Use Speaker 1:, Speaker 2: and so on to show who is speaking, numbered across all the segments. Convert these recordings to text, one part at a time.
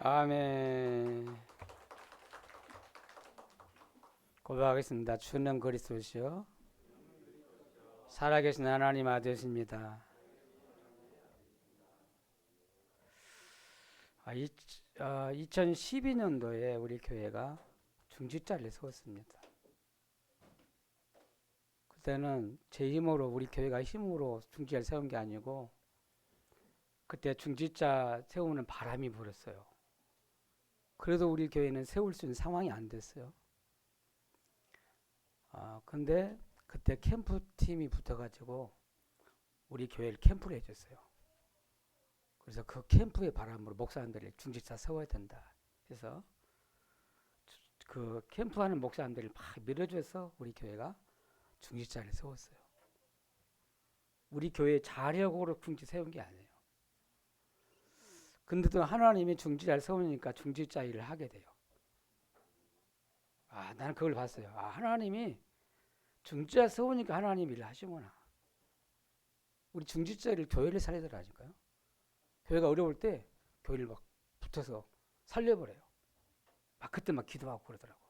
Speaker 1: 아멘. 고백하겠습니다. 주는 그리스도시요 살아계신 하나님 아들이십니다. 2012년도에 우리 교회가 중직자를 세웠습니다. 그때는 제 힘으로 우리 교회가 힘으로 중직자를 세운 게 아니고 그때 중직자 세우는 바람이 불었어요. 그래도 우리 교회는 세울 수 있는 상황이 안 됐어요. 근데 그때 캠프팀이 붙어가지고 우리 교회를 캠프를 해줬어요. 그래서 그 캠프의 바람으로 목사님들이 중직자 세워야 된다. 그래서 그 캠프하는 목사님들을 막 밀어줘서 우리 교회가 중직자를 세웠어요. 우리 교회 자력으로 중직 세운 게 아니에요. 근데도 하나님이 중직자를 세우니까 중직자 일을 하게 돼요. 나는 그걸 봤어요. 하나님이 중직자 세우니까 하나님 일을 하시구나. 우리 중직자를 교회를 살리더라니까요. 교회가 어려울 때 교회를 막 붙어서 살려버려요. 막 그때 막 기도하고 그러더라고.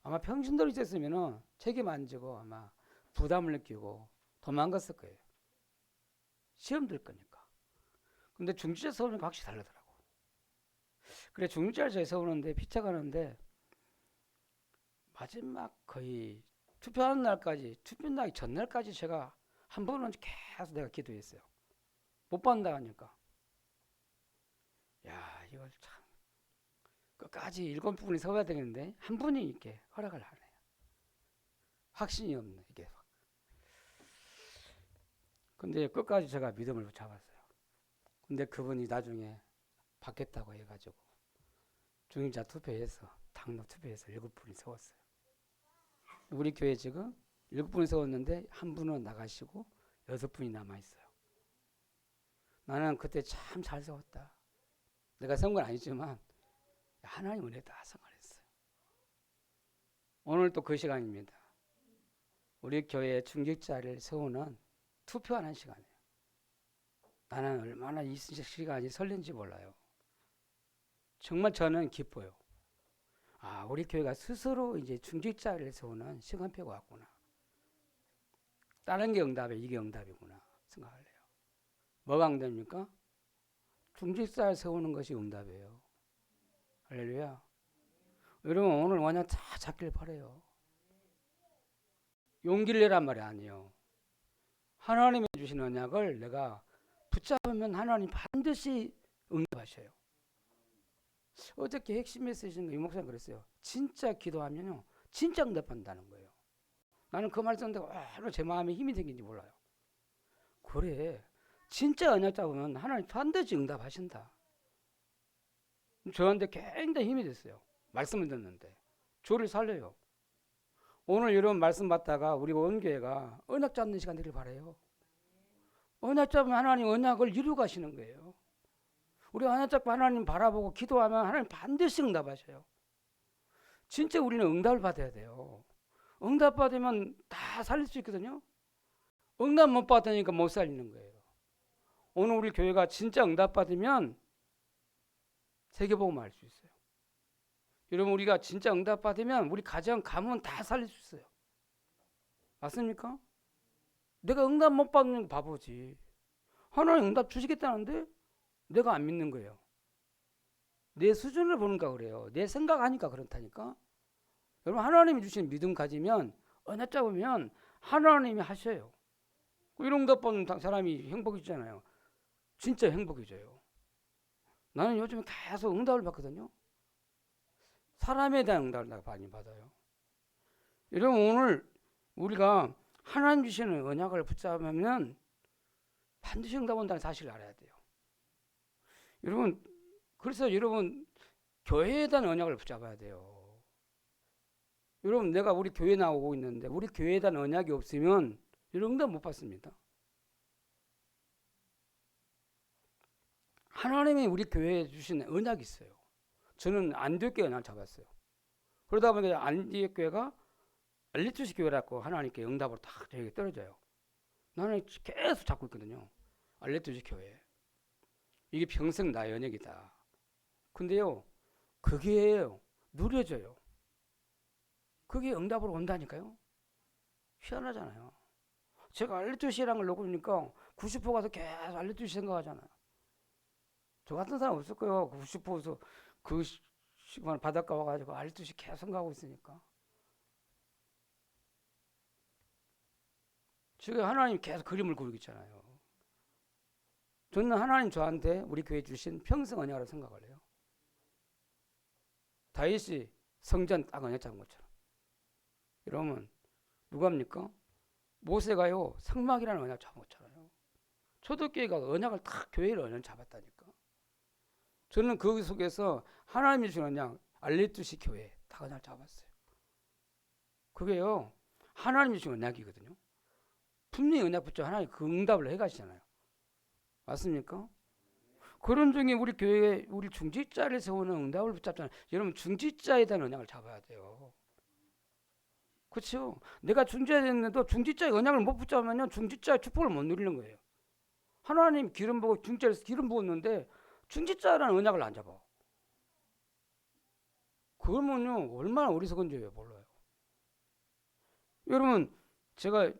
Speaker 1: 아마 평신도로 있었으면은 책임 안 지고 아마 부담을 느끼고 도망갔을 거예요. 시험 들 거니까. 근데 중직자 세우니까 확실히 다르더라고. 그래 중직자를 세우는데 피쳐가는데 마지막 거의 투표하는 날까지 투표 나기 전날까지 제가 한 번은 계속 내가 기도했어요. 못 받는다 하니까 이걸 참 끝까지 7분이 서야 되는데 한 분이 이렇게 허락을 하네요. 확신이 없네 이게. 근데 끝까지 제가 믿음을 붙잡았어요. 근데 그분이 나중에 받겠다고 해가지고 중직자 투표해서 당로 투표해서 7분이 세웠어요. 우리 교회 지금 7분이 세웠는데 한 분은 나가시고 6분이 남아있어요. 나는 그때 참 잘 세웠다. 내가 세운 건 아니지만 하나님 은혜 다 생활했어요. 오늘 또 그 시간입니다. 우리 교회 중직자를 세우는 투표하는 시간이에요. 나는 얼마나 이 시간이 설렌지 몰라요. 정말 저는 기뻐요. 우리 교회가 스스로 이제 중직자를 세우는 시간표가 왔구나. 다른 게 응답이에요. 이게 응답이구나 생각을 해요. 뭐가 응답입니까? 중직자를 세우는 것이 응답이에요. 할렐루야. 여러분 오늘 원약 다 잡길 바라요. 용기를 내란 말이 아니에요. 하나님이 주신 언약을 내가 붙잡으면 하나님 반드시 응답하셔요. 어저께 핵심 메시지는 이 목사님 그랬어요. 진짜 기도하면요 진짜 응답한다는 거예요. 나는 그 말씀 듣고 제 마음에 힘이 생긴지 몰라요. 그래 진짜 언약 잡으면 하나님 반드시 응답하신다. 저한테 굉장히 힘이 됐어요. 말씀을 듣는데 저를 살려요. 오늘 이런 말씀 받다가 우리 온 교회가 언약 잡는 시간 되길 바라요. 언약 잡으면 하나님 언약을 이루고 가시는 거예요. 우리 언약 잡고 하나님 바라보고 기도하면 하나님 반드시 응답하셔요. 진짜 우리는 응답을 받아야 돼요. 응답 받으면 다 살릴 수 있거든요. 응답 못 받으니까 못 살리는 거예요. 오늘 우리 교회가 진짜 응답 받으면 세계복음을 할 수 있어요. 여러분 우리가 진짜 응답 받으면 우리 가정 가문 다 살릴 수 있어요. 맞습니까? 내가 응답 못 받는 거 바보지. 하나님 응답 주시겠다는데 내가 안 믿는 거예요. 내 수준을 보는가 그래요. 내 생각하니까 그렇다니까. 여러분 하나님이 주신 믿음 가지면 언약 잡으면 하나님이 하셔요. 이런 응답 받는 사람이 행복이잖아요. 진짜 행복해져요. 나는 요즘에 계속 응답을 받거든요. 사람에 대한 응답을 내가 많이 받아요. 여러분 오늘 우리가 하나님 주시는 언약을 붙잡으면 반드시 응답 온다는 사실을 알아야 돼요. 여러분 그래서 여러분 교회에 대한 언약을 붙잡아야 돼요. 여러분 내가 우리 교회 나오고 있는데 우리 교회에 대한 언약이 없으면 이런 응답 못 받습니다. 하나님이 우리 교회에 주신 언약이 있어요. 저는 안디옥교회 언약을 잡았어요. 그러다 보니까 안디옥교회가 알리투스 교회라고 하나님께 응답으로 딱 저에게 떨어져요. 나는 계속 잡고 있거든요. 알리투스 교회. 이게 평생 나의 언약이다. 근데요, 그게 누려져요. 그게 응답으로 온다니까요. 희한하잖아요. 제가 알레투시라는 걸 놓고 보니까 90% 가서 계속 알레투시 생각하잖아요. 저 같은 사람 없을 거예요. 90%에서 그 시간 바닷가 와가지고 알레투시 계속 생각하고 있으니까. 지금 하나님 계속 그림을 그리고 있잖아요. 저는 하나님 저한테 우리 교회 주신 평생 언약으로 생각을 해요. 다윗이 성전 딱 언약 잡은 것처럼. 이러면 누가 합니까? 모세가요 성막이라는 언약 잡은 것처럼요. 초대교회가 언약을 딱 교회를 언약 잡았다니까. 저는 그 속에서 하나님이 주신 언약 알레투시 교회 다 언약 잡았어요. 그게요 하나님이 주신 언약이거든요. 분명히 언약 붙죠. 하나님 그 응답을 해가시잖아요. 맞습니까? 그런 중에 우리 교회에 우리 중직자를 세우는 응답을 붙잡잖아요. 여러분 중직자에 대한 언약을 잡아야 돼요. 그렇죠? 내가 중직자가 됐는데도 중직자의 언약을 못 붙잡으면 중직자의 축복을 못 누리는 거예요. 하나님 기름 부고 중직자에서 기름 부었는데 중직자라는 언약을 안 잡아. 그러면요 얼마나 어리석은지 몰라요. 여러분 제가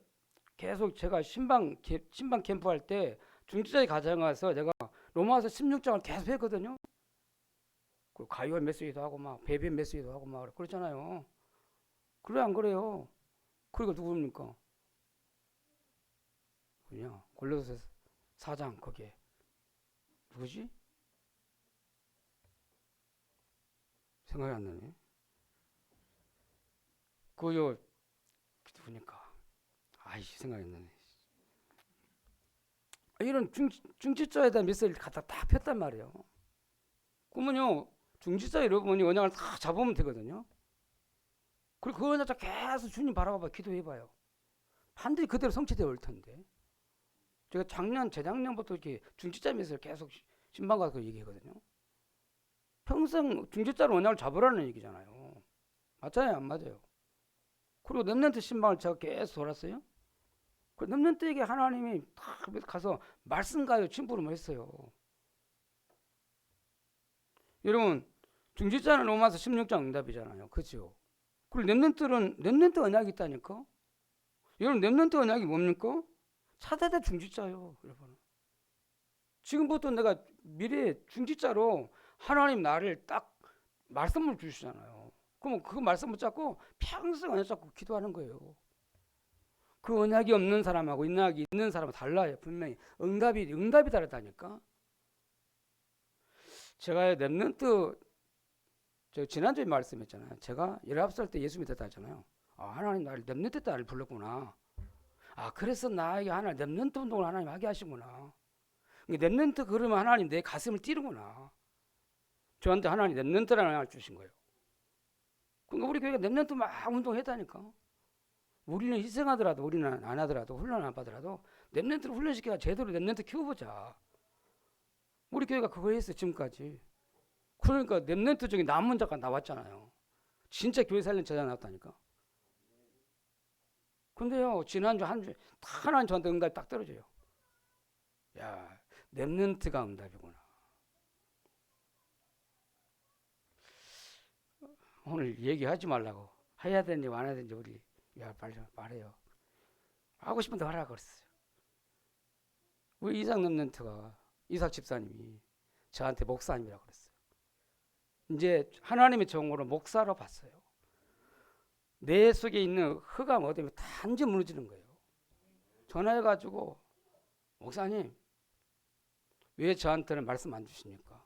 Speaker 1: 계속 제가 신방 캠프 할 때 중직자의 가정 가서 제가 로마서 16장을 계속 했거든요. 그 가이와 메시지도 하고 막 베베 메시지도 하고 막 그랬잖아요. 그래 안 그래요? 그리고 누굽니까? 그냥 골로새 4장 거기에 누구지? 생각이 안 나네. 그요 누구니까? 아이씨 생각이 안 나네. 이런 중직자에 대한 메시지를 갖다 딱 폈단 말이에요. 그러면요 중직자 여러분이 언약을 다 잡으면 되거든요. 그리고 그 언약 계속 주님 바라봐 기도해봐요. 반드시 그대로 성취되어 올 텐데. 제가 재작년부터 이렇게 중직자 메시지를 계속 신방 가서 얘기하거든요. 평생 중직자로 언약을 잡으라는 얘기잖아요. 맞아요, 안 맞아요? 그리고 렘넌트 신방을 제가 계속 돌았어요. 그 렘넌트에게 하나님이 딱 가서 말씀가요 침부름을 했어요. 여러분 중직자는 로마서 16장 응답이잖아요. 그렇죠? 그리고 렘넌트 언약이 있다니까. 여러분 렘넌트 언약이 뭡니까? 차세대 중직자요. 여러분 지금부터 내가 미래 중직자로 하나님 나를 딱 말씀을 주시잖아요. 그럼 그 말씀 붙잡고 평생 언약 잡고 기도하는 거예요. 그 언약이 없는 사람하고 언약이 있는 사람은 달라요. 분명히 응답이 다르다니까. 제가 렘넌트 저 지난주에 말씀했잖아요. 제가 19살 때 예수 믿었다 했잖아요. 아, 하나님 나를 렘넌트 때 나를 불렀구나. 아, 그래서 나에게 하나님 렘넌트 운동을 하나님 하게 하시구나. 렘넌트 그러면 하나님 내 가슴을 찌르구나. 저한테 하나님 렘넌트라는 걸 주신 거예요. 그러니까 우리 교회가 렘넌트 막 운동했다니까. 우리는 희생하더라도 우리는 안 하더라도 훈련 안 받더라도 렘넌트를 훈련시켜야 제대로 렘넌트 키워보자. 우리 교회가 그거 했어요 지금까지. 그러니까 렘넌트 중에 남은 자가 나왔잖아요. 진짜 교회 살린 제자 나왔다니까. 근데요 지난주 한 주 하나님 저한테 응답이 딱 떨어져요. 야 렘넌트가 응답이구나. 오늘 얘기하지 말라고 해야 되는지 안 해야 되는지 우리 야 빨리 말해요. 하고 싶은데 하라 그랬어요. 우리 이삭 렘넌트가 이삭 집사님이 저한테 목사님이라고 그랬어요. 이제 하나님의 종으로 목사로 봤어요. 내 속에 있는 흑암 어둠이 단지 무너지는 거예요. 전화해가지고 목사님 왜 저한테는 말씀 안 주십니까?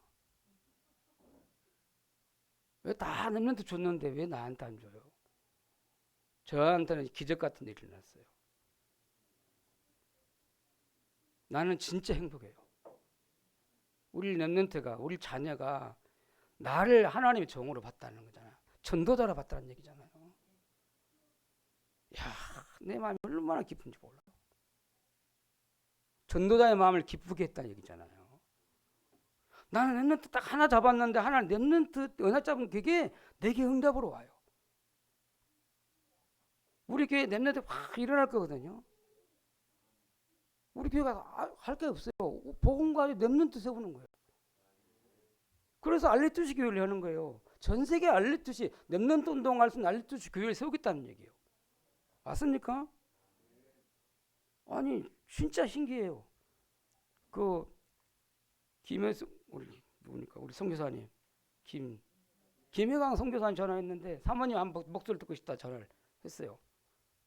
Speaker 1: 왜 다 렘넌트 줬는데 왜 나한테 안 줘요? 저한테는 기적 같은 일이 일어났어요. 나는 진짜 행복해요. 우리 렘넌트가 우리 자녀가 나를 하나님의 종으로 봤다는 거잖아요. 전도자로 봤다는 얘기잖아요. 야, 내 마음이 얼마나 기쁜지 몰라요. 전도자의 마음을 기쁘게 했다는 얘기잖아요. 나는 렘넌트 딱 하나 잡았는데 하나 렘넌트 언약 잡은 그게 내게 응답으로 와요. 우리 교회 렘넌트 확 일어날 거거든요. 우리 교회가 할 게 없어요. 복음과 렘넌트 세우는 거예요. 그래서 알레투시 교회를 하는 거예요. 전 세계 알레투시 랩넌트 운동할 수 있는 알레투시 교회를 세우겠다는 얘기예요. 맞습니까? 아니 진짜 신기해요. 그 김혜수 우리 누구니까 우리 선교사님 김혜강 선교사님 전화했는데 사모님 한 목소리 듣고 싶다 전화를 했어요.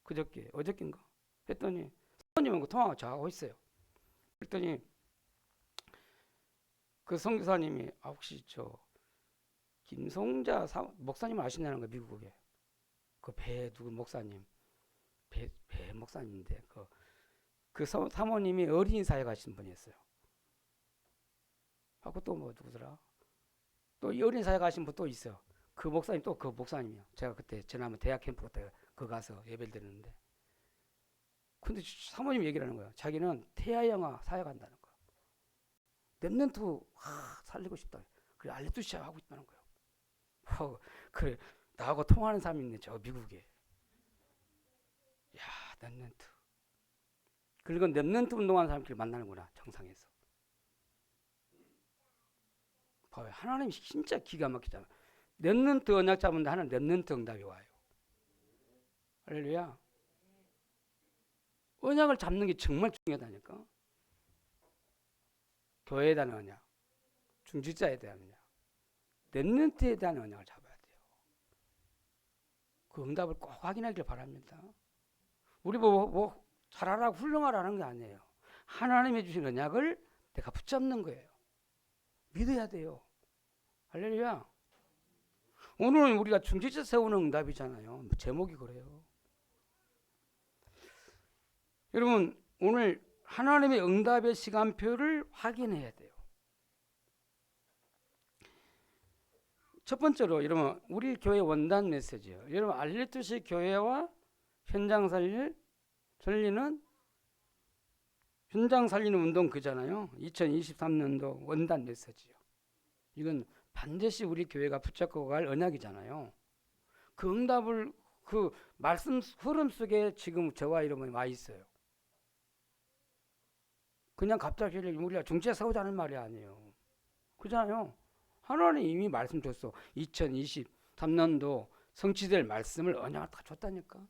Speaker 1: 그저께 어저께인가 했더니 사모님하고 통화가 잘하고 있어요. 그랬더니 그 선교사님이 혹시 저 김송자 목사님 아시냐는 거 미국에 그 배 누구 목사님 배 목사님인데 그 사모님이 어린이 사회 가신 분이었어요. 하고 또 뭐 누구더라? 또 어린이 사회 가신 분 또 있어요. 그 목사님 또 그 목사님이요. 제가 그때 지난번 대학 캠프 갔다 그 가서 예배를 드렸는데 근데 사모님이 얘기를 하는 거예요. 자기는 태아영아 사회 간다는 거야. 랩넌트 살리고 싶다. 그래 알레투시아 하고 있다는 거예요. 그래 나하고 통화하는 사람이 있네 저 미국에. 야 랩넌트. 그리고 랩넌트 운동하는 사람끼리 만나는구나 정상에서. 봐요. 하나님이 진짜 기가 막히잖아. 랩넌트 언약 잡은데 하나는 랩넌트 응답이 와요. 할렐루야. 언약을 잡는 게 정말 중요하다니까. 교회에 대한 언약, 중직자에 대한 언약, 랩넌트에 대한 언약을 잡아야 돼요. 그 응답을 꼭 확인하길 바랍니다. 우리 뭐 잘하라고 훌륭하라는 게 아니에요. 하나님이 주신 언약을 내가 붙잡는 거예요. 믿어야 돼요. 할렐루야. 오늘은 우리가 중직자 세우는 응답이잖아요. 제목이 그래요. 여러분 오늘 하나님의 응답의 시간표를 확인해야 돼요. 첫 번째로 여러분 우리 교회 원단 메시지예요. 여러분 알레투시 교회와 현장 살리는 운동 그잖아요. 2023년도 원단 메시지요. 이건 반드시 우리 교회가 붙잡고 갈 언약이잖아요. 그 응답을 그 말씀 흐름 속에 지금 저와 여러분이 와 있어요. 그냥 갑자기 우리가 중지에 싸우자는 말이 아니에요. 그잖아요. 하나님 이미 말씀 줬어. 2023년도 성취될 말씀을 언약을 다 줬다니까.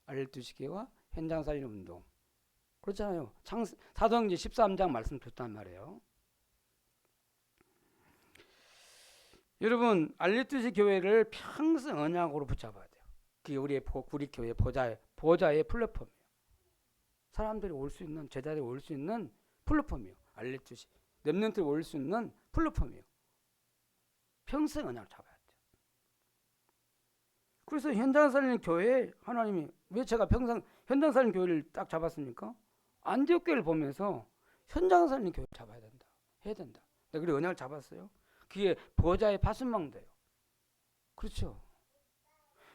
Speaker 1: 알레투시 교회와 현장 살리는 운동. 그렇잖아요. 사도행전 13장 말씀 줬단 말이에요. 여러분 알레투시 교회를 평생 언약으로 붙잡아야 돼요. 그게 우리 교회 보좌의 플랫폼이에요. 사람들이 올 수 있는 제자들이 올 수 있는 플랫폼이에요. 알레투시 랩넌트를 올 수 있는 플랫폼이에요. 평생 언약을 잡아야 돼요. 그래서 현장 살리는 교회 하나님이 왜 제가 평생 현장 살리는 교회를 딱 잡았습니까? 안디옥 교회를 보면서 현장 살리는 교회를 잡아야 된다. 해야 된다. 내가 그래 언약을 잡았어요. 그게 보좌의 파순망대예요. 그렇죠.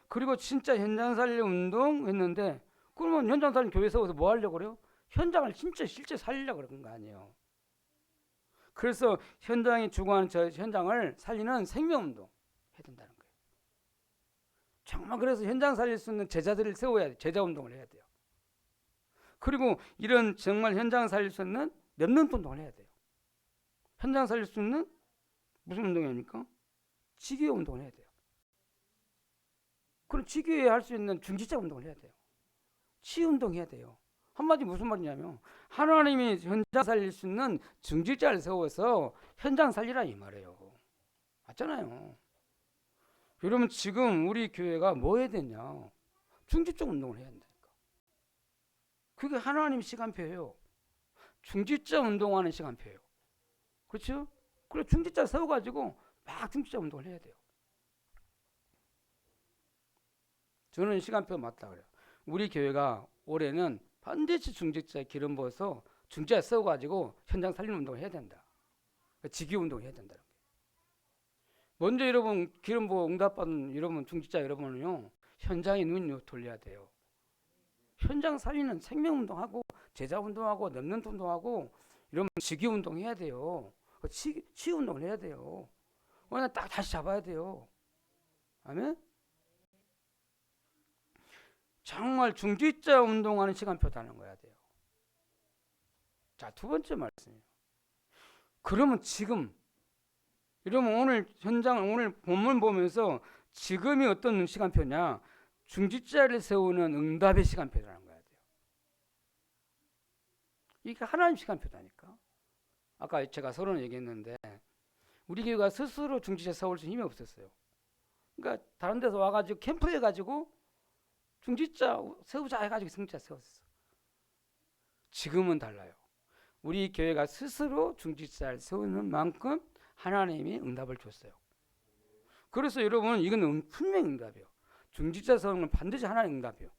Speaker 1: 그리고 진짜 현장 살리는 운동 했는데 그러면 현장 살리는 교회 세워서 뭐 하려고 그래요? 현장을 진짜 실제 살리려고 그런 거 아니에요. 그래서 현장이 주관하는 저 현장을 살리는 생명운동 해야 된다는 거예요. 정말 그래서 현장 살릴 수 있는 제자들을 세워야 돼요. 제자운동을 해야 돼요. 그리고 이런 정말 현장 살릴 수 있는 랩넌트 운동을 해야 돼요. 현장 살릴 수 있는 무슨 운동이 아닙니까? 지교회 운동을 해야 돼요. 그럼 지교회에 할 수 있는 중직자 운동을 해야 돼요. 치유운동 해야 돼요. 한마디 무슨 말이냐면 하나님이 현장 살릴 수 있는 중직자를 세워서 현장 살리라 이 말이에요. 맞잖아요. 여러분 지금 우리 교회가 뭐 해야 되냐? 중직자 운동을 해야 된다니까. 그게 하나님 시간표예요. 중직자 운동하는 시간표예요. 그렇죠? 그래 중직자 세워가지고 막 중직자 운동을 해야 돼요. 저는 시간표 맞다 그래요. 우리 교회가 올해는 반드시 중직자에 기름 부어서 중직자 세워가지고 현장 살리는 운동을 해야 된다. 직위 운동을 해야 된다는 거예요. 먼저 여러분 기름 부어 응답받은 여러분 중직자 여러분은요 현장에 눈 돌려야 돼요. 현장 살리는 생명 운동하고 제자 운동하고 랩넌트 운동하고 이러면 직위 운동 해야 돼요. 치유 운동을 해야 돼요. 오늘 딱 다시 잡아야 돼요. 아멘. 정말 중직자 운동하는 시간표 다는 거야 돼요. 자, 두 번째 말씀이에요. 그러면 지금 여러분 오늘 현장 오늘 본문 보면서 지금이 어떤 시간표냐? 중직자를 세우는 응답의 시간표라는 거야. 이게 하나님 시간표다니까. 아까 제가 서론 얘기했는데 우리 교회가 스스로 중직자 세울 수 힘이 없었어요. 그러니까 다른 데서 와가지고 캠프해가지고 중직자 세우자 해가지고 중직자 세웠어. 지금은 달라요. 우리 교회가 스스로 중직자를 세우는 만큼 하나님이 응답을 줬어요. 그래서 여러분 이건 분명히 응답이에요. 중직자 세우는 건 반드시 하나님 응답이에요.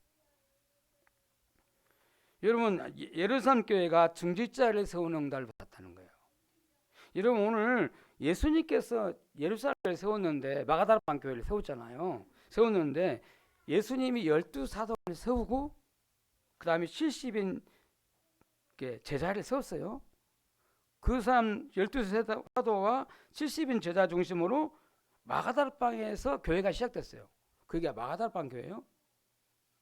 Speaker 1: 여러분 예루살렘 교회가 중직자를 세우는 응답을 받았다는 거예요. 여러분 오늘 예수님께서 예루살렘을 세웠는데 마가다락방 교회를 세웠잖아요. 세웠는데 예수님이 12사도를 세우고 그 다음에 70인 제자를 세웠어요. 그 사람 12사도와 70인 제자 중심으로 마가다락방에서 교회가 시작됐어요. 그게 마가다락방 교회예요.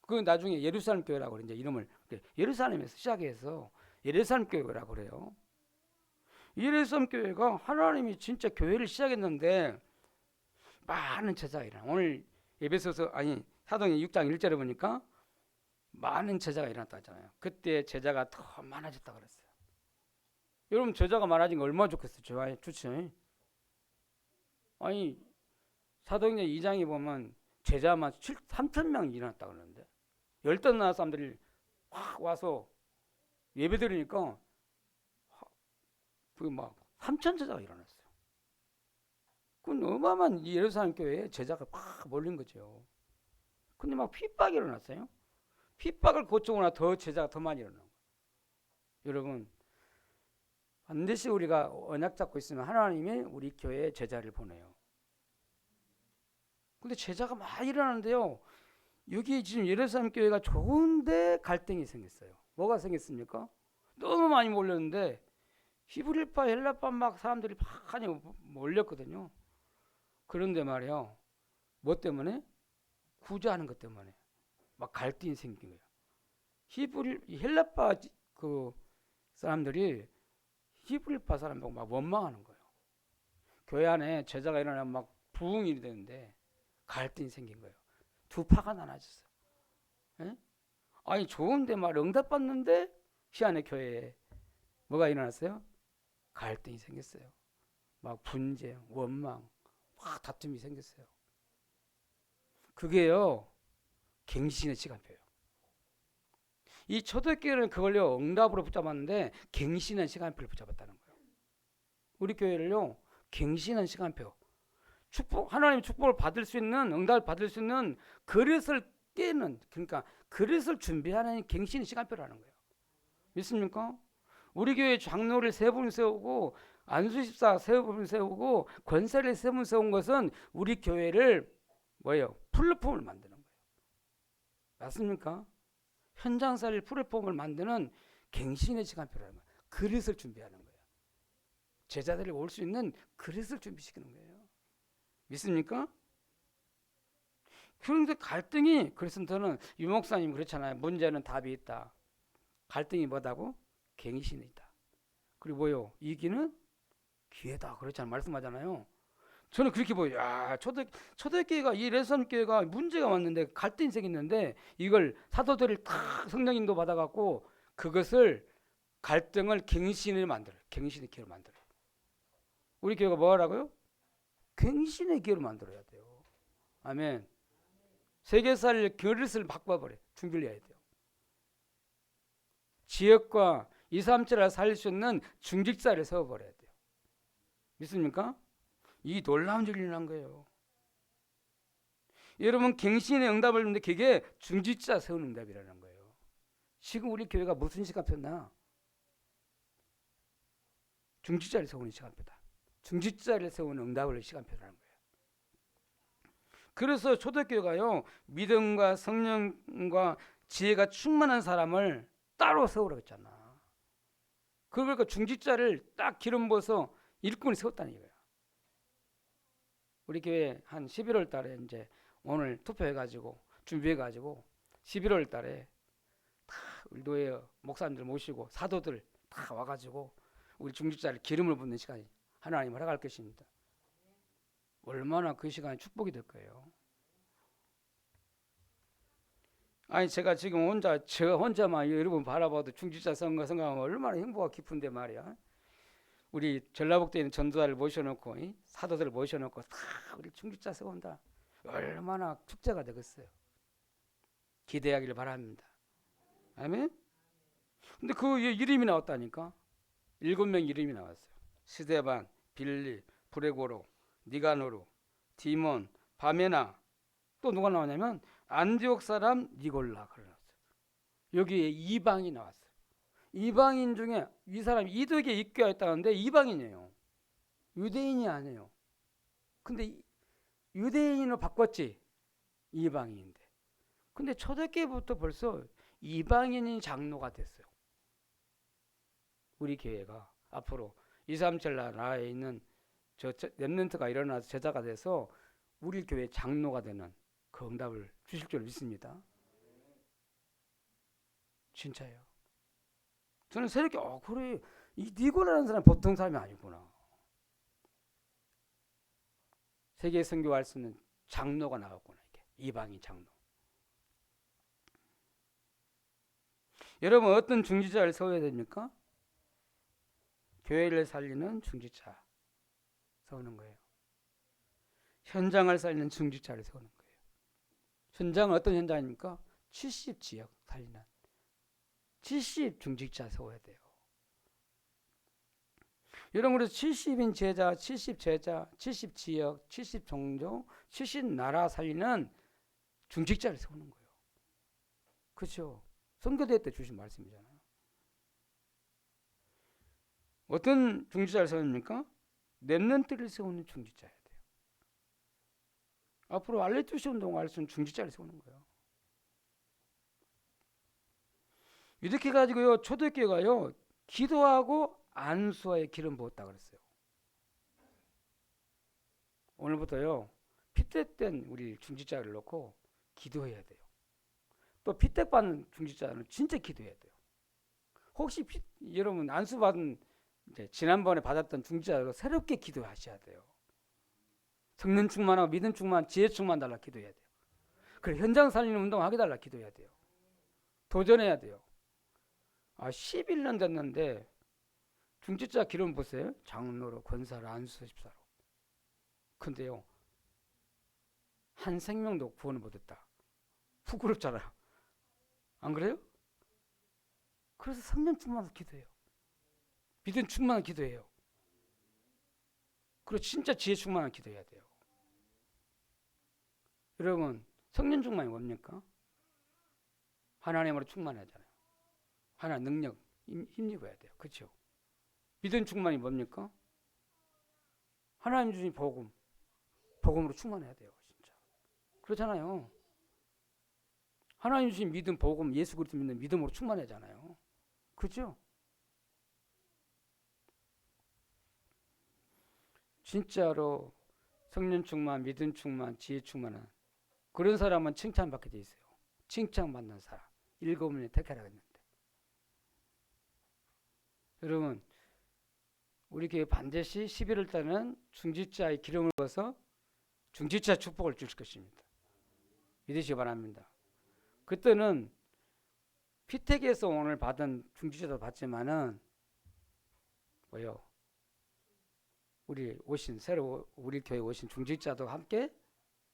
Speaker 1: 그 나중에 예루살렘 교회라고 이제 이름을 예루살렘에서 시작해서 예루살렘 교회라고 그래요. 예루살렘 교회가 하나님이 진짜 교회를 시작했는데 많은 제자가 일어나. 오늘 에베소서 사도행 6장 1절에 보니까 많은 제자가 일어났다 했잖아요. 그때 제자가 더 많아졌다 그랬어요. 여러분 제자가 많아진 거 얼마나 좋겠어요. 좋지. 사도행전 2장에 보면 제자만 3,000명 일어났다 그러는데 15 사람들이 확 와서 예배 드리니까 막 3,000 제자가 일어났어요. 그건 어마어마한 예루살렘 교회에 제자가 막 몰린 거죠. 근데 막 핍박이 일어났어요. 핍박을 고치고 나 더 제자가 더 많이 일어나고. 여러분 반드시 우리가 언약 잡고 있으면 하나님이 우리 교회에 제자를 보내요. 근데 제자가 많이 일어나는데요. 여기 지금 예루살렘 교회가 좋은데 갈등이 생겼어요. 뭐가 생겼습니까? 너무 많이 몰렸는데 히브리파, 헬라파 막 사람들이 많이 몰렸거든요. 그런데 말이요. 뭐 때문에? 구제하는 것 때문에 막 갈등이 생긴 거예요. 헬라파 그 사람들이 히브리파 사람하고 막 원망하는 거예요. 교회 안에 제자가 일어나면 막 부흥이 되는데 갈등이 생긴 거예요. 두 파가 나눠졌어요. 에? 좋은데 말 응답받는데 희한해 교회에 뭐가 일어났어요? 갈등이 생겼어요. 막 분쟁, 원망, 막 다툼이 생겼어요. 그게요 갱신의 시간표예요. 이 초대교회는 그걸요 응답으로 붙잡았는데 갱신의 시간표를 붙잡았다는 거예요. 우리 교회를요 갱신의 시간표, 하나님의 축복을 받을 수 있는 응답을 받을 수 있는 그릇을 깨는, 그러니까 그릇을 준비하는 갱신의 시간표라는 거예요. 믿습니까? 우리 교회 장로를 3분 세우고 안수집사 3분 세우고 권사를 3분 세운 것은 우리 교회를 뭐예요? 플랫폼을 만드는 거예요. 맞습니까? 현장사를 플랫폼을 만드는 갱신의 시간표라는 거예요. 그릇을 준비하는 거예요. 제자들이 올 수 있는 그릇을 준비시키는 거예요. 믿습니까? 그런데 갈등이, 그래서 저는 유 목사님 그렇잖아요. 문제는 답이 있다. 갈등이 뭐다고? 갱신이 있다. 그리고 뭐요? 이기는 기회다. 그렇잖아요. 말씀하잖아요. 저는 그렇게 보여요. 초대교회가, 이 예루살렘 교회가 문제가 왔는데 갈등이 생겼는데 이걸 사도들을 다 성령 인도 받아갖고 그것을 갈등을 갱신을 만들어요. 갱신의 기회로 만들어요. 우리 교회가 뭐 하라고요? 갱신의 기회로 만들어야 돼요. 아멘. 세계사를 그릇을 바꿔버려요. 준비를 해야 돼요. 지역과 2, 3, 7을 살릴 수 있는 중직자를 세워버려야 돼요. 믿습니까? 이 놀라운 일이 일어난 거예요. 여러분 갱신의 응답을 주는데 그게 중직자 세우는 응답이라는 거예요. 지금 우리 교회가 무슨 시간표나? 중직자를 세우는 시간표다. 중직자를 세우는 응답을 시간표라는 거예요. 그래서 초대교회가요 믿음과 성령과 지혜가 충만한 사람을 따로 세우라고 했잖아. 그러니까 중직자를 딱 기름 부어서 일꾼을 세웠다는 얘기예요. 우리 교회 한 11월 달에 이제 오늘 투표해가지고 준비해가지고 11월 달에 다 우리 노예 목사님들 모시고 사도들 다 와가지고 우리 중직자를 기름을 붓는 시간이 하나님 허락할 것입니다. 얼마나 그 시간이 축복이 될 거예요. 아니 제가 지금 저 혼자만 여러분 바라봐도 중지자 선거 생각하면 얼마나 행복하고 기쁜데 말이야. 우리 전라북도에 있는 전도자를 모셔놓고 사도들을 모셔놓고 다 우리 중지자 세운다. 얼마나 축제가 되겠어요. 기대하기를 바랍니다. 아멘. 근데 그 이름이 나왔다니까. 7명 이름이 나왔어요. 스데반, 빌리, 브레고로, 니가노르, 디몬, 바메나. 또 누가 나왔냐면 안디옥 사람 니골라. 여기에 이방이 나왔어요. 이방인 중에 이 사람이 이덕에 입교했다는데 이방인이에요. 유대인이 아니에요. 근데 유대인으로 바꿨지. 이방인인데. 근데 초대교회부터 벌써 이방인이 장로가 됐어요. 우리 교회가 앞으로 237 나라에 있는 저 렘넌트가 일어나서 제자가 돼서 우리 교회 장로가 되는 그 응답을 주실 줄 믿습니다. 진짜예요. 저는 새롭게 그래 이 니고라는 사람 보통 사람이 아니구나. 세계 선교할 수 있는 장로가 나왔구나. 이게 이방인 장로. 여러분 어떤 중지자를 세워야 됩니까? 교회를 살리는 중지자 세우는 거예요. 현장을 살리는 중지자를 세우는 거예요. 현장은 어떤 현장입니까? 70지역 살리는 70 중직자 세워야 돼요. 여러분 그래서 70인 제자, 70 제자, 70 지역, 70 종족, 70 나라 살리는 중직자를 세우는 거예요. 그렇죠? 선교대회 때 주신 말씀이잖아요. 어떤 중직자를 세웁니까? 렘넌트를 세우는 중직자여야 돼요. 앞으로 알레투시 운동을 할 수 있는 중직자를 세우는 거예요. 이렇게 가지고요 초대교회가요 기도하고 안수하에 기름 부었다 그랬어요. 오늘부터요 피택된 우리 중직자를 놓고 기도해야 돼요. 또 피택받는 중직자는 진짜 기도해야 돼요. 혹시 여러분 안수 받은 지난번에 받았던 중직자로 새롭게 기도하셔야 돼요. 성령 충만하고 믿음 충만, 지혜 충만 달라 기도해야 돼요. 그래 현장 살리는 운동 하게 달라 기도해야 돼요. 도전해야 돼요. 11년 됐는데 중직자 기름 보세요. 장로로, 권사로, 안수, 집사로. 근데요 한 생명도 구원을 못했다. 부끄럽잖아요. 안 그래요? 그래서 성령 충만해서 기도해요. 믿음 충만한 기도해요. 그리고 진짜 지혜 충만한 기도해야 돼요. 여러분 성령 충만이 뭡니까? 하나님으로 충만하잖아요. 하나님 능력 힘입어야 돼요. 그렇죠? 믿음 충만이 뭡니까? 하나님 주신 복음으로 충만해야 돼요. 진짜 그렇잖아요. 하나님 주신 믿음, 복음, 예수 그리스도 믿는 믿음으로 충만하잖아요. 그렇죠? 진짜로 성령 충만, 믿음 충만, 지혜 충만한 그런 사람은 칭찬받게 돼 있어요. 칭찬받는 사람 7명이 택하라 했는데 여러분 우리 교회 반드시 11월 달에는 중직자의 기름을 부어서 중직자 축복을 주실 것입니다. 믿으시기 바랍니다. 그때는 피택에서 오늘 받은 중직자도 받지만은 우리 오신 새로 우리 교회 오신 중직자도 함께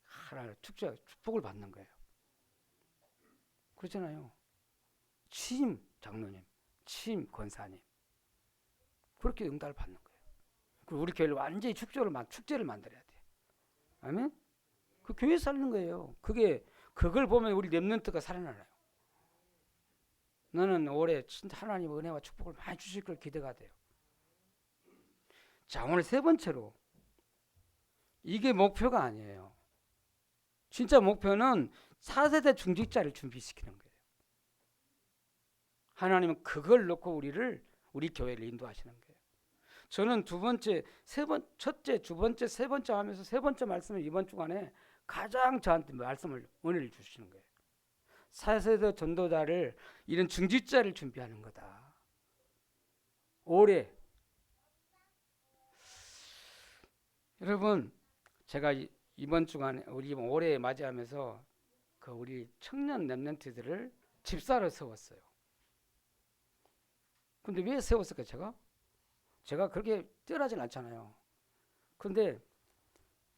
Speaker 1: 하나의 축복을 받는 거예요. 그렇잖아요. 취임 장로님, 취임 권사님 그렇게 응답을 받는 거예요. 그리고 우리 교회를 완전히 축제를 만들어야 돼요. 아멘? 그 교회 살리는 거예요. 그걸 보면 우리 렘넌트가 살아나요. 너는 올해 진짜 하나님의 은혜와 축복을 많이 주실 걸 기대가 돼요. 자, 오늘 세 번째로 이게 목표가 아니에요. 진짜 목표는 4세대 중직자를 준비시키는 거예요. 하나님은 그걸 놓고 우리 교회를 인도하시는 거예요. 저는 첫째, 두 번째, 세 번째 하면서 세 번째 말씀을 이번 주간에 가장 저한테 은혜를 주시는 거예요. 4세대 전도자를 이런 중직자를 준비하는 거다. 올해 여러분 제가 이번 주간에 우리 올해 맞이하면서 그 우리 청년 랩런트들을 집사로 세웠어요. 근데 왜 세웠을까 제가 그렇게 뛰어나진 않잖아요. 근데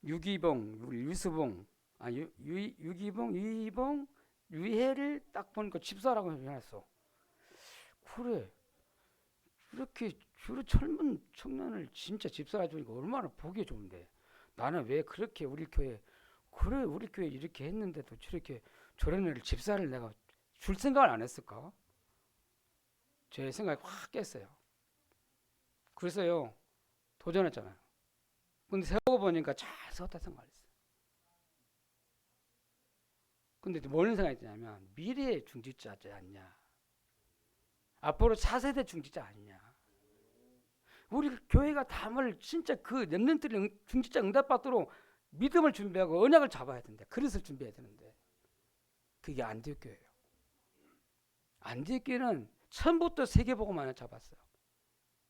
Speaker 1: 유기봉, 유수봉, 유기봉, 유이봉, 유해를 딱 보니까 집사라고 해놨어. 그래, 이렇게 주로 젊은 청년을 진짜 집사해 주니까 얼마나 보기 좋은데. 나는 왜 그렇게 우리 교회 이렇게 했는데도 저렇게 저런 애를 집사를 내가 줄 생각을 안 했을까? 제 생각이 확 깼어요. 그래서요 도전했잖아요. 근데 세우고 보니까 잘 세웠다 생각했어요. 근데 뭔 생각이 드냐면 미래의 중직자지 않냐, 앞으로 차세대 중직자 아니냐. 우리 교회가 담을 진짜 그 렘넌트를 중직자 응답받도록 믿음을 준비하고 언약을 잡아야 된대. 그릇을 준비해야 되는데 그게 안디옥교회예요. 안디옥교회는 처음부터 세계복음만을 잡았어요.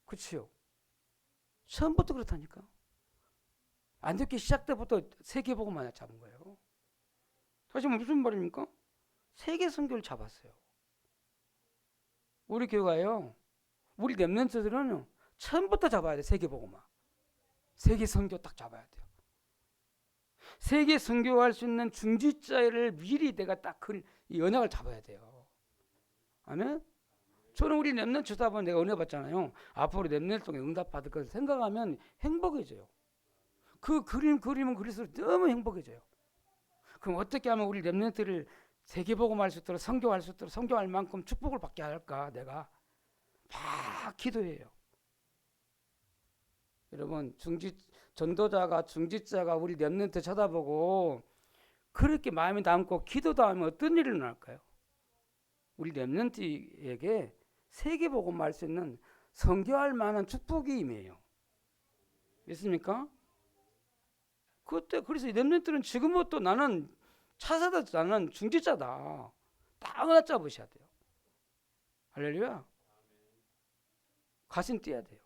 Speaker 1: 그렇지요? 처음부터 그렇다니까. 안디옥교회 시작 때부터 세계복음만을 잡은 거예요. 다시 무슨 말입니까? 세계 선교를 잡았어요. 우리 교회가요, 우리 렘넌트들은 처음부터 잡아야 돼. 세계복음만, 세계 선교 딱 잡아야 돼요. 세계 선교할 수 있는 중지자를 미리 내가 딱 이 언약을 잡아야 돼요. 아멘. 저는 우리 렘넌트 주다 보면 내가 은혜 받잖아요. 앞으로 렘넌트 통해 응답 받을 것을 생각하면 행복해져요. 그 그림은 그릴수록 너무 행복해져요. 그럼 어떻게 하면 우리 렘넌트를 세계복음할 수 있도록 선교할 수 있도록 선교할 만큼 축복을 받게 할까? 내가 막 기도해요. 여러분, 전도자가 중직자가 우리 렘넌트 쳐다보고 그렇게 마음에 담고 기도도 하면 어떤 일이 일어날까요? 우리 렘넌트에게 세계복음 할 수 있는 선교할 만한 축복이 임해요. 믿습니까? 그래서 렘넌트는 지금부터 나는 차세다, 나는 중직자다, 딱 하나 잡으셔야 돼요. 할렐루야. 가슴 뛰어야 돼요.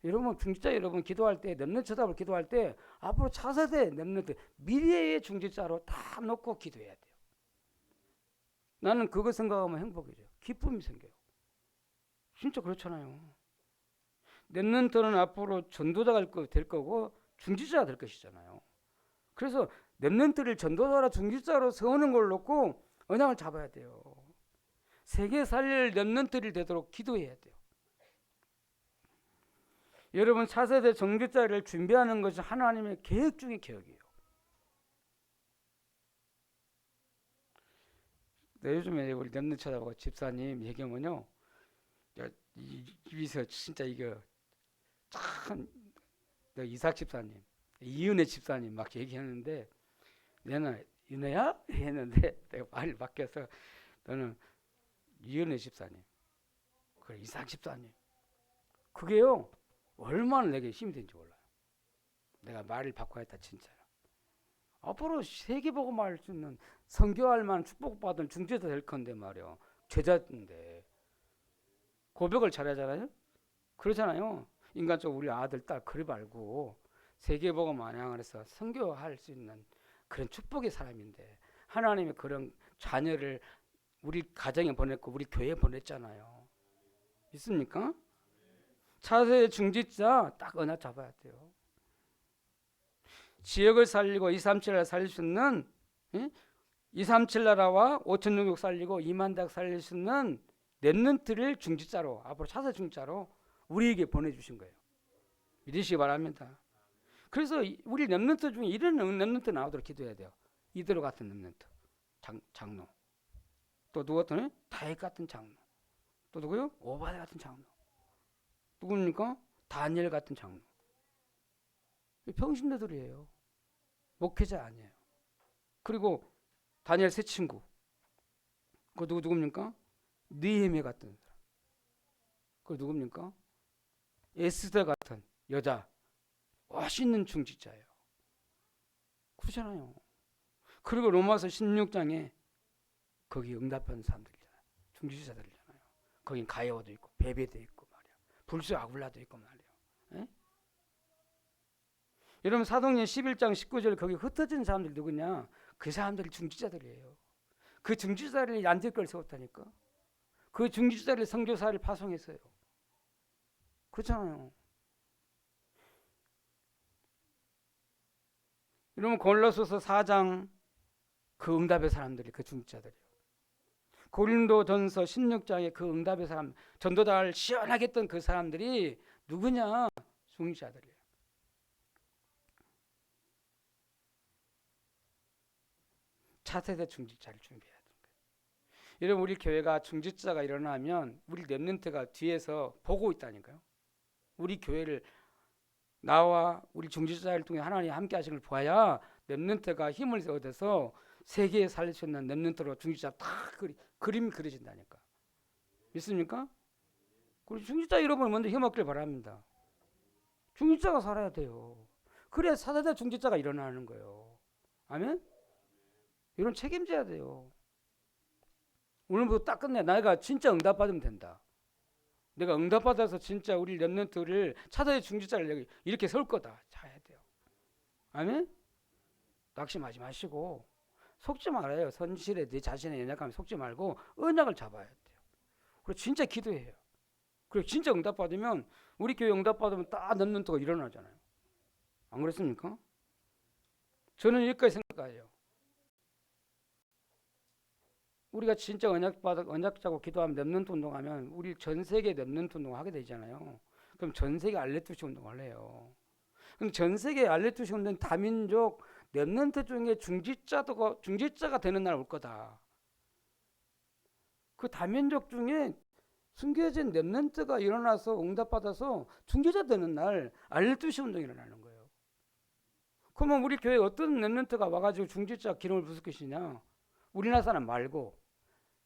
Speaker 1: 여러분, 중직자 여러분 기도할 때, 렘넌트 쳐다보고 기도할 때 앞으로 차세대 렘넌트, 미래의 중직자로 다 놓고 기도해야 돼요. 나는 그거 생각하면 행복해져요. 기쁨이 생겨요. 진짜 그렇잖아요. 렘넌트는 앞으로 전도자가 될 거고 중직자가 될 것이잖아요. 그래서 렘넌트를 전도자라 중직자로 세우는 걸 놓고 언약을 잡아야 돼요. 세계 살릴 렘넌트를 되도록 기도해야 돼요. 여러분, 차세대 중직자를 준비하는 것이 하나님의 계획 중의 계획이에요. 요즘에 우리 렘넌트 찾아보고 집사님 얘기하면요, 여기서 진짜 이거 참, 이삭 집사님, 이은혜 집사님 막 얘기하는데, 내가 은혜야? 했는데 내가 말을 바뀌어서 너는 이은혜 집사님, 그래 이삭 집사님, 그게요 얼마나 내게 힘이 된지 몰라요. 내가 말을 바꿔야 했다 진짜로. 앞으로 세계복음 할 수 있는 선교할 만한 축복받은 중재자 될 건데 말이야. 제자인데 고백을 잘하잖아요. 그러잖아요. 인간적으로 우리 아들 딸 그리 말고 세계복음 안양을 해서 선교할 수 있는 그런 축복의 사람인데 하나님의 그런 자녀를 우리 가정에 보냈고 우리 교회에 보냈잖아요. 있습니까? 차세대 중직자 딱 언약 잡아야 돼요. 지역을 살리고 237나라 살릴 수 있는 237나라와 5,600 살리고 2만 대 살릴 수 있는 렘넌트를 중직자로, 앞으로 차세대 중직자로 우리에게 보내주신 거예요. 믿으시기 바랍니다. 그래서 우리 렘넌트 중에 이런 렘넌트 나오도록 기도해야 돼요. 이대로 같은 렘넌트, 장로. 또 누구 같은? 다윗 같은 장로. 또 누구요? 오바댜 같은 장로. 누굽니까? 다니엘 같은 장로. 평신도들이에요. 목회자 아니에요. 그리고 다니엘 세 친구. 그 누굽니까? 느헤미야 같은 사람. 그 누굽니까? 에스더 같은 여자. 멋있는 중직자예요. 그렇잖아요. 그리고 로마서 16장에 거기 응답하는 사람들이잖아요. 중직자들이잖아요. 거긴 가야오도 있고 베베도 있고 말이야. 불수 아굴라도 있고 말이야. 에? 여러분 사도행전 11장 19절 거기 흩어진 사람들 누구냐? 그 사람들이 중지자들이에요. 그 중지자들이 안디옥교를 세웠다니까. 그 중지자들이 선교사를 파송했어요. 그렇잖아요. 여러분 골로새서 4장 그 응답의 사람들이 그 중지자들이에요. 고린도전서 16장에 그 응답의 사람, 전도자를 시원하게 했던 그 사람들이 누구냐? 중지자들이에요. 차세대 중지자를 준비해야 돼요. 여러분 우리 교회가 중지자가 일어나면 우리 렘넌트가 뒤에서 보고 있다니까요. 우리 교회를 나와 우리 중지자를 통해 하나님 함께 하시는 걸 보아야 렘넌트가 힘을 얻어서 세계에 살릴 수 있는 렘넌트로 중지자 다 그림 그려진다니까. 믿습니까? 우리 중지자 여러분 먼저 힘 얻길 바랍니다. 중지자가 살아야 돼요. 그래야 4세대 중지자가 일어나는 거예요. 아멘? 이런 책임져야 돼요. 오늘부터 딱 끝내. 내가 진짜 응답받으면 된다. 내가 응답받아서 진짜 우리 렘넌트를 차세대 중지자를 이렇게 세울 거다. 자야 돼요. 아멘? 낙심하지 마시고 속지 말아요. 선실에 내 자신의 연약함에 속지 말고 언약을 잡아야 돼요. 그리고 진짜 기도해요. 그리고 진짜 응답받으면 우리 교회 응답받으면 딱 렘넌트가 일어나잖아요. 안 그렇습니까? 저는 여기까지 생각해요. 우리가 진짜 언약 잡고 기도하면 렘넌트 운동하면 우리 전 세계 렘넌트 운동을 하게 되잖아요. 그럼 전 세계 알레투시 운동을 해요. 그럼 전 세계 알레투시 운동 다민족 렘넌트 중에 중지자가 되는 날 올 거다. 그 다민족 중에 숨겨진 렘넌트가 일어나서 응답받아서 중지자 되는 날 알레투시 운동이 일어나는 거예요. 그러면 우리 교회에 어떤 렘넌트가 와가지고 중지자 기름을 부을 것이냐? 우리나라 사람 말고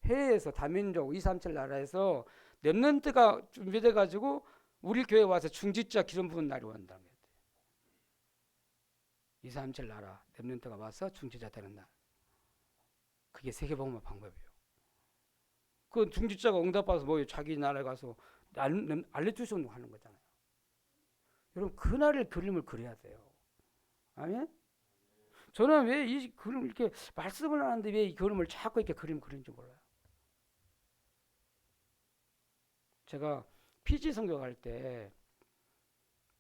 Speaker 1: 해외에서 다민족 237 나라에서 렘넌트가 준비돼 가지고 우리 교회 와서 중지자 기름 부은 날이 온다는 거예요. 237 나라 렘넌트가 와서 중지자 되는 날. 그게 세계복음화 방법이에요. 그 중지자가 응답받아서 뭐 자기 나라에 가서 알레투시 운동 하는 거잖아요. 여러분 그날의 그림을 그려야 돼요. 아멘? 저는 왜 이 그림 이렇게 말씀을 하는데 왜 이 그림을 자꾸 이렇게 그리는지 몰라요. 제가 피지 선교 갈 때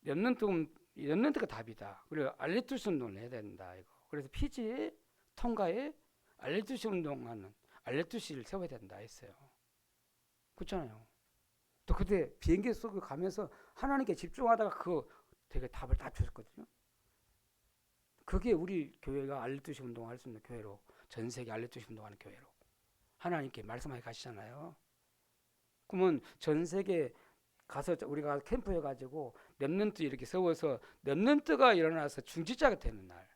Speaker 1: 렘넌트가 답이다. 그리고 알레투시 운동을 해야 된다 이거. 그래서 피지 통과에 알레투시 운동하는 알레투시를 세워야 된다 했어요. 그렇잖아요. 또 그때 비행기 속에 가면서 하나님께 집중하다가 그 되게 답을 다 주셨거든요. 그게 우리 교회가 알레투시 운동할 수 있는 교회로, 전 세계 알레투시 운동하는 교회로 하나님께 말씀하게 가시잖아요. 그러면 전 세계 가서 우리가 캠프해 가지고 렘넌트 이렇게 세워서 렘넌트가 일어나서 중지자가 되는 날,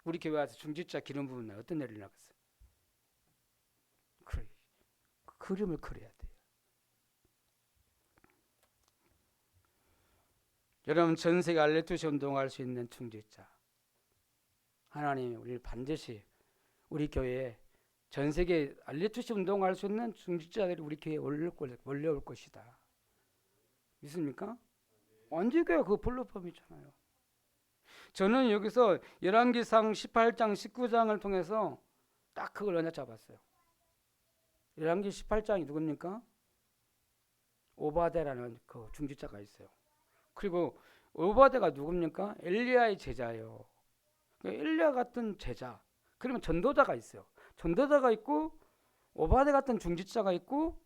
Speaker 1: 우리 교회 와서 중지자 기름 부은 날 어떤 날이 나겠어요? 그 그림을 그려야 돼요. 여러분 전 세계 알레투시 운동할 수 있는 중지자 하나님이 우리 반드시 우리 교회에 전 세계 알레투시 운동할 수 있는 중지자들이 우리 교회에 몰려올 것이다. 믿습니까? 언제교회가 그 플랫폼이잖아요. 저는 여기서 열왕기상 18장 19장을 통해서 딱 그걸 언약 잡았어요. 열왕기 18장이 누굽니까? 오바데라는 그 중지자가 있어요. 그리고 오바데가 누굽니까? 엘리야의 제자예요. 엘리야 같은 제자. 그러면 전도자가 있어요. 전도자가 있고 오바데 같은 중지자가 있고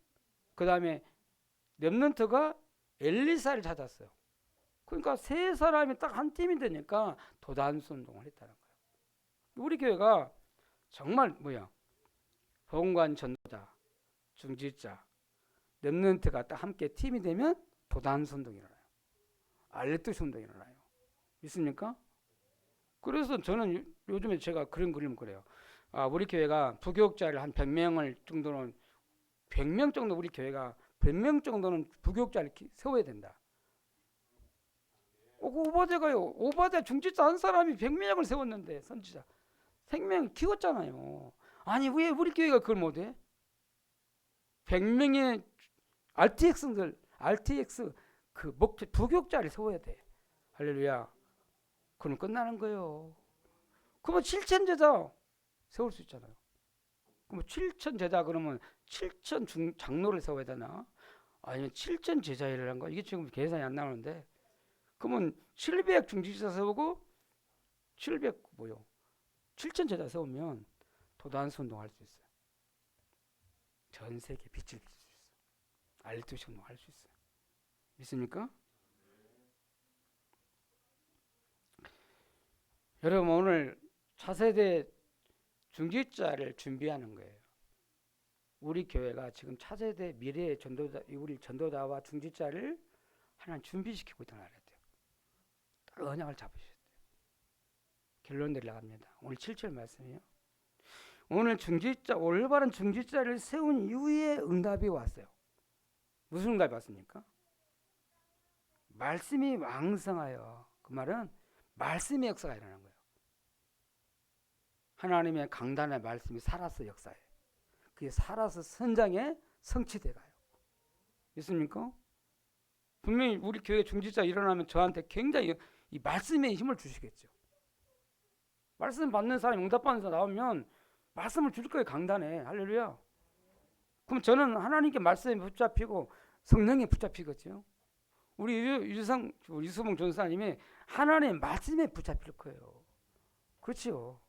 Speaker 1: 그 다음에 렘넌트가 엘리사를 찾았어요. 그러니까 세 사람이 딱 한 팀이 되니까 도단수 운동을 했다는 거예요. 우리 교회가 정말 보건관 전도자, 중지자, 렘넌트가 딱 함께 팀이 되면 도단수 운동이 일어나요. 알레투시 운동이 일어나요. 믿습니까? 그래서 저는 요즘에 제가 그런 그림을 그려요. 우리 교회가 부교육자를 한 100명 정도 우리 교회가 100명 정도는 부교육자를 세워야 된다. 오바데가 중지자 한 사람이 100명을 세웠는데 선지자 생명 키웠잖아요. 아니 왜 우리 교회가 그걸 못해? 100명의 RTX 그 목표 부교육자를 세워야 돼. 할렐루야. 그럼 끝나는 거예요. 그러면 7천 제자 세울 수 있잖아요. 그럼 7천 제자 그러면 7천 장로를 세워야 되나? 아니면 7천 제자를 한 거? 이게 지금 계산이 안 나오는데 그러면 700 중직자 세우고 700 뭐요? 7천 제자 세우면 도단수 운동할 수 있어요. 전 세계 빛을 비출 수 있어요. 알투시 운동할 수 있어요. 믿습니까? 여러분 오늘 차세대 중직자를 준비하는 거예요. 우리 교회가 지금 차세대 미래의 전도자, 우리 전도자와 중직자를 하나님 준비시키고 있다는 걸 알아야 돼요. 딱 언약을 잡으셔야 돼요. 결론 내려갑니다. 오늘 7절 말씀이에요. 오늘 중직자, 올바른 중직자를 세운 이후에 응답이 왔어요. 무슨 응답이 왔습니까? 말씀이 왕성하여, 그 말은 말씀의 역사가 일어나는 거예요. 하나님의 강단의 말씀이 살아서 역사해요. 그게 살아서 선장에 성취돼가요. 믿습니까? 분명히 우리 교회 중직자 일어나면 저한테 굉장히 이 말씀에 힘을 주시겠죠. 말씀 받는 사람, 응답받는 사람 나오면 말씀을 줄 거예요. 강단에. 할렐루야. 그럼 저는 하나님께 말씀에 붙잡히고 성령에 붙잡히겠죠. 우리 유수봉 전사님이 하나님의 말씀에 붙잡힐 거예요. 그렇지요.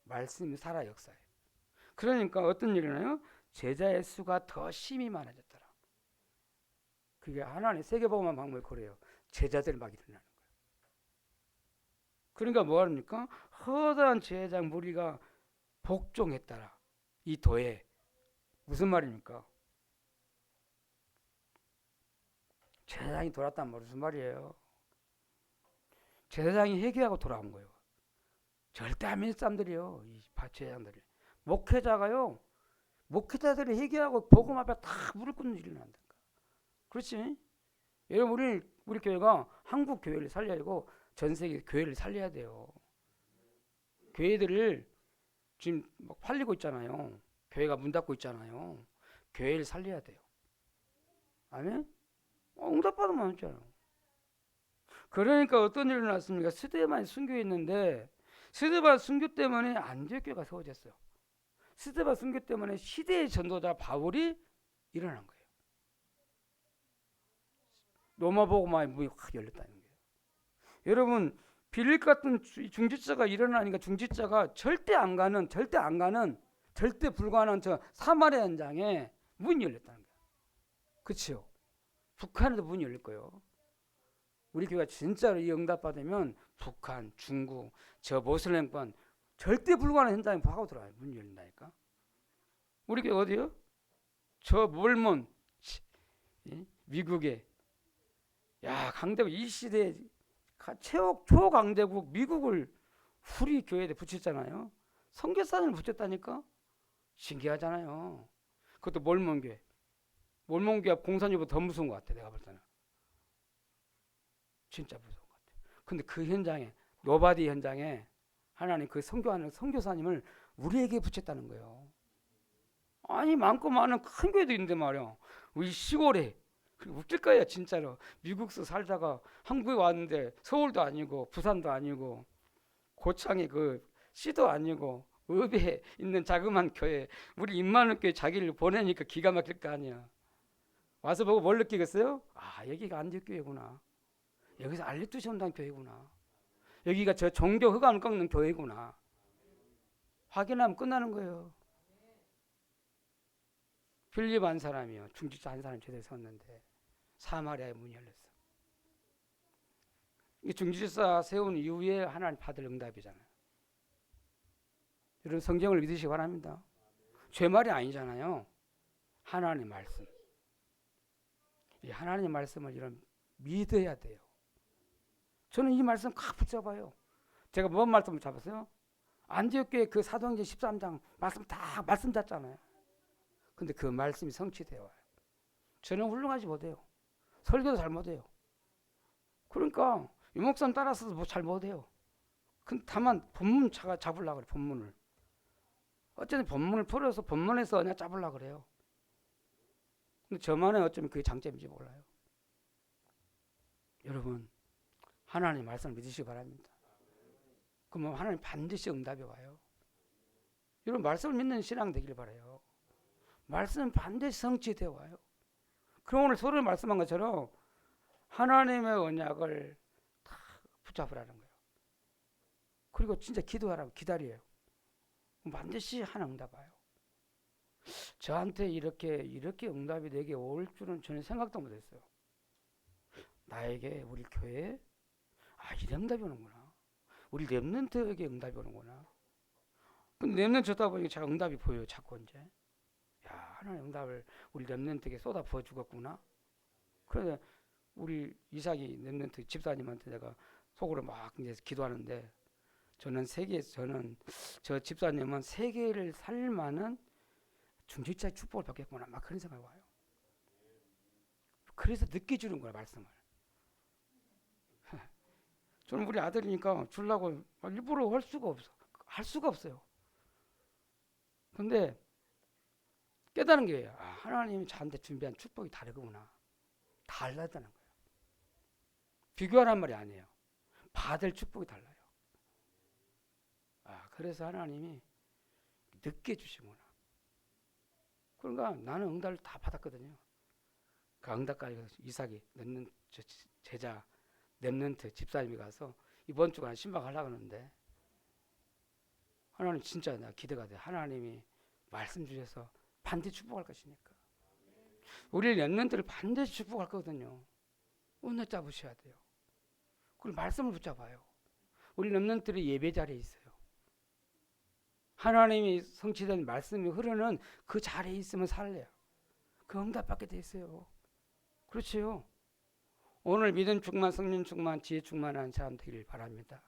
Speaker 1: 말씀이 살아 역사예요. 그러니까 어떤 일이 나요? 제자의 수가 더 심히 많아졌더라. 그게 하나님 세계복음화 방법이 그래요. 제자들 막 일어나는 거예요. 그러니까 뭐 합니까? 허다한 제자 무리가 복종했더라. 이 도에. 무슨 말입니까? 제사장이 돌았단 말이 무슨 말이에요? 제사장이 회개하고 돌아온 거예요. 절대 안 믿는 사람들이요. 이 제사장들이. 목회자들이 회개하고 복음 앞에 다 무릎 꿇는 일이 난다. 그렇지? 여러분 우리 교회가 한국 교회를 살려야 되고 전 세계 교회를 살려야 돼요. 교회들을 지금 막 팔리고 있잖아요. 교회가 문 닫고 있잖아요. 교회를 살려야 돼요. 아멘? 응답받으면 안 했잖아요. 그러니까 어떤 일이 났습니까? 스데반 순교했는데 스데반 순교 때문에 안디옥교회가 세워졌어요. 스데반 순교 때문에 시대의 전도자 바울이 일어난 거예요. 로마 복음화의 문이 확 열렸다는 거예요. 여러분 빌립 같은 중직자가 일어나니까 중직자가 절대 불가능한 저 사마리아 현장에 문이 열렸다는 거예요. 그렇죠? 북한에도 문이 열릴 거예요. 우리 교회가 진짜로 이 응답 받으면 북한, 중국, 저 모슬렘권 절대 불가능한 현장에 파고 들어와요. 문이 열린다니까. 우리 교회 어디요? 저 몰몬 미국에 강대국 이 시대에 초강대국 미국을 우리 교회에 붙였잖아요. 선교사님을 붙였다니까. 신기하잖아요. 그것도 몰몬교회. 몰몬교회 공산주의보다 더 무서운 것 같아. 내가 볼 때는. 진짜 무서운 것 같아. 근데 그 현장에 노바디 현장에 하나님 그 선교하는 선교사님을 우리에게 붙였다는 거예요. 아니 많고 많은 큰 교회도 있는데 말이야. 우리 시골에 웃길 거예요 진짜로. 미국서 살다가 한국에 왔는데 서울도 아니고 부산도 아니고 고창에 그 시도 아니고 읍에 있는 자그마한 교회 우리 임마누엘 교회 자기를 보내니까 기가 막힐 거 아니야. 와서 보고 뭘 느끼겠어요? 아 여기가 안디옥교회구나. 여기서 알리투시 온다는 교회구나. 여기가 저 종교 흑암을 꺾는 교회구나. 확인하면 끝나는 거예요. 빌립 한 사람이요. 중직자 한 사람 제대로 섰는데 사마리아의 문이 열렸어. 이 중직자 세운 이후에 하나님 받을 응답이잖아요. 여러분 성경을 믿으시기 바랍니다. 제 말이 아니잖아요. 하나님의 말씀. 이 하나님의 말씀을 이런 믿어야 돼요. 저는 이 말씀 꽉 붙잡아요. 제가 뭔 말씀을 잡았어요? 안디옥교회 그 사도행전 13장 말씀 다 말씀 잡잖아요. 근데 그 말씀이 성취되어 와요. 저는 훌륭하지 못해요. 설교도 잘 못해요. 그러니까 유목사님 따라서도 뭐 잘 못해요. 근데 다만 본문 잡으려고 그래. 본문을. 어쨌든 본문을 풀어서 본문에서 그냥 잡으려고 그래요. 근데 저만의 어쩌면 그게 장점인지 몰라요. 여러분 하나님의 말씀을 믿으시기 바랍니다. 그러면 하나님 반드시 응답이 와요. 여러분 말씀을 믿는 신앙 되길 바라요. 말씀은 반드시 성취되어 와요. 그럼 오늘 서로 말씀한 것처럼 하나님의 언약을 다 붙잡으라는 거예요. 그리고 진짜 기도하라고 기다려요. 반드시 하나 응답 와요. 저한테 이렇게 응답이 내게 올 줄은 전혀 생각도 못했어요. 나에게 우리 교회에 이런 응답이 오는구나. 우리 렘넌트에게 응답이 오는구나. 근데 렘넌트 줬다 보니까 제가 응답이 보여요. 자꾸 이제. 야, 하나님 응답을 우리 렘넌트에게 쏟아 부어 주겠구나. 그래서 우리 이삭이 렘넌트 집사님한테 내가 속으로 막 이제 기도하는데 저는 저 집사님은 세계를 살만한 중직자의 축복을 받겠구나. 막 그런 생각이 와요. 그래서 늦게 주는 거야, 말씀을. 저는 우리 아들이니까 주려고 일부러 할 수가 없어요. 근데 깨달은 게 하나님이 저한테 준비한 축복이 다르구나. 달라다는 거예요. 비교하란 말이 아니에요. 받을 축복이 달라요. 그래서 하나님이 늦게 주시구나. 그러니까 나는 응답을 다 받았거든요. 그 응답까지 이삭이 제자 렘넌트 집사님이 가서 이번 주간 신방하려고 하는데 하나님 진짜 나 기대가 돼. 하나님이 말씀 주셔서 반드시 축복할 것이니까. 우리 렘넌트를 반드시 축복할 거거든요. 은혜 잡으셔야 돼요. 그리고 말씀을 붙잡아요. 우리 렘넌트들이 예배 자리에 있어요. 하나님이 성취된 말씀이 흐르는 그 자리에 있으면 살래요. 그 응답 받게 돼 있어요. 그렇지요. 오늘 믿음 충만, 성령 충만, 지혜 충만한 사람 되기를 바랍니다.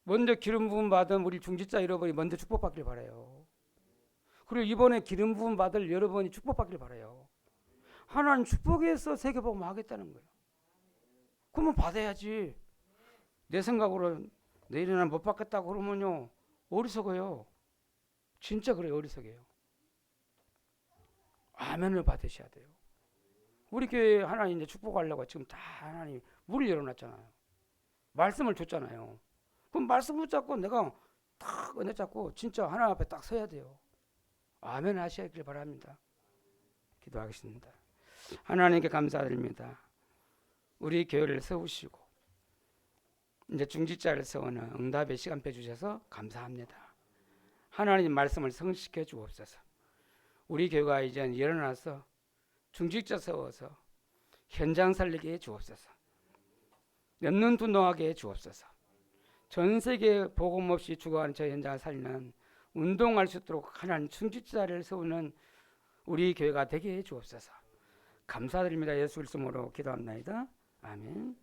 Speaker 1: 먼저 기름 부음 받은 우리 중직자 여러분이 먼저 축복받길 바라요. 그리고 이번에 기름 부음 받을 여러분이 축복받길 바라요. 하나님 축복해서 세계복음 하겠다는 거예요. 그러면 받아야지. 내 생각으로 내일은 못 받겠다고 그러면요 어리석어요. 진짜 그래요. 어리석어요. 아멘을 받으셔야 돼요. 우리 교회 하나님 이제 축복하려고 지금 다 하나님 문을 열어놨잖아요. 말씀을 줬잖아요. 그럼 말씀 붙잡고 내가 딱 은혜 잡고 진짜 하나님 앞에 딱 서야 돼요. 아멘 하시길 바랍니다. 기도하겠습니다. 하나님께 감사드립니다. 우리 교회를 세우시고 이제 중직자를 세우는 응답의 시간표 주셔서 감사합니다. 하나님 말씀을 성취시켜 주옵소서. 우리 교회가 이제 일어나서 중직자 세워서 현장 살리게 해 주옵소서. 렘넌트 운동하게 해 주옵소서. 전 세계 복음 없이 죽어가는 저 현장을 살리는 운동할 수 있도록 하나님 중직자를 세우는 우리 교회가 되게 해 주옵소서. 감사드립니다. 예수 그리스도로 기도합니다. 아멘.